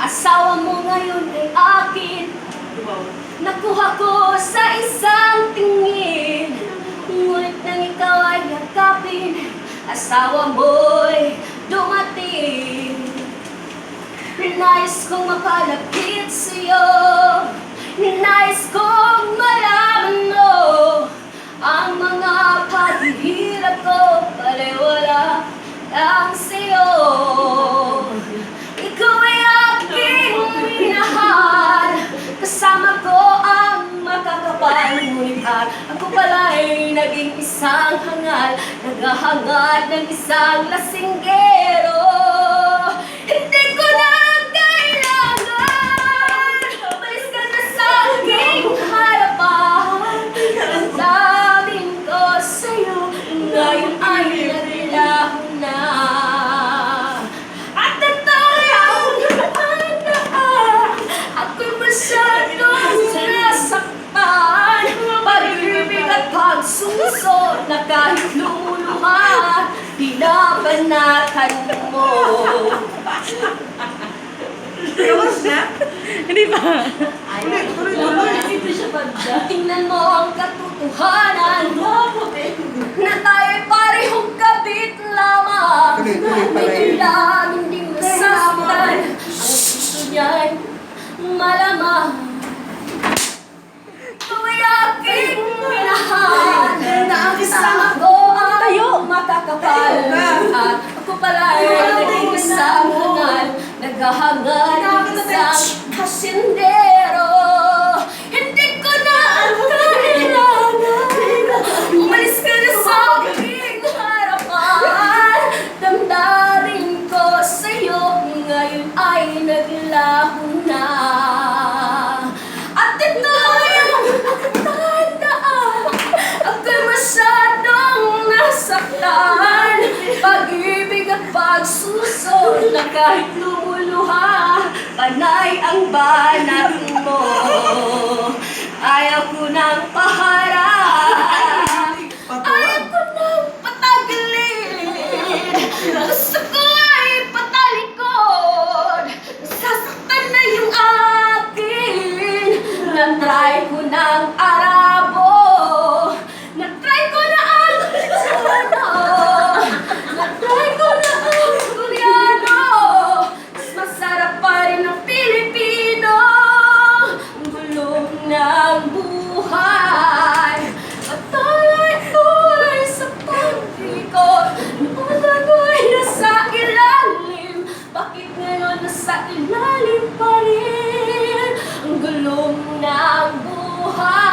Asawa mo ngayon ay akin. Nakuha ko sa isang tingin. Ngunit nang ikaw ay yakapin, asawa mo'y dumating. Nais kong mapalapit sa'yo, nais kong malaman mo ang mga paghihirap ko, baliwala lang sa'yo. Ikaw ay aking minahal, kasama ko ang makakapal. Ngunit ako pala'y naging isang hangal, naghahangad ng isang lasinggero. Hindi ko na kailangan, umalis ka na sa aking harapan. Damdamin ko sa'yo, ngayon ay naglaho na. At ito'y ang nahandaan, ako'y masyadong nasaktan. Pag-ibig at pagsusod na kahit lumuluha, binabanatan mo. Tapos na? Hindi pa. Tingnan mo ang katotohanan na tayo'y parehong kabit lamang. May lang hindi masaktan, ang puso niya'y malamang. Ikaw ay aking minahal, na ang kasama ko ang makakapal. At ako pala'y naging isang hangal, naghahangad ng isang kasindero. Hindi ko na kailangan, umalis ka na sa aking harapan. Damdamin ko sa'yo, ngayon ay naglaho na. At ito yung tandaan, ako'y masyadong nasaktan. Pag-ibig at pagsusod na kahit lumuluha, panay ang banat mo. Ayaw ko nang paharap, ayaw ko nang patagalin. Gusto ko ay patalikod, sasaktan na yung akin. Na-try ko ng Arabo, na-try ko na ang Chino, na-try ko na ang Koreano. Mas masarap pa rin ang Pilipino, ang gulong ng buhay. Patuloy-tuloy sa pag-ikot, noon ako'y nasa ilalim, bakit ngayon nasa ilalim pa rin? Ang gulong ng buhay.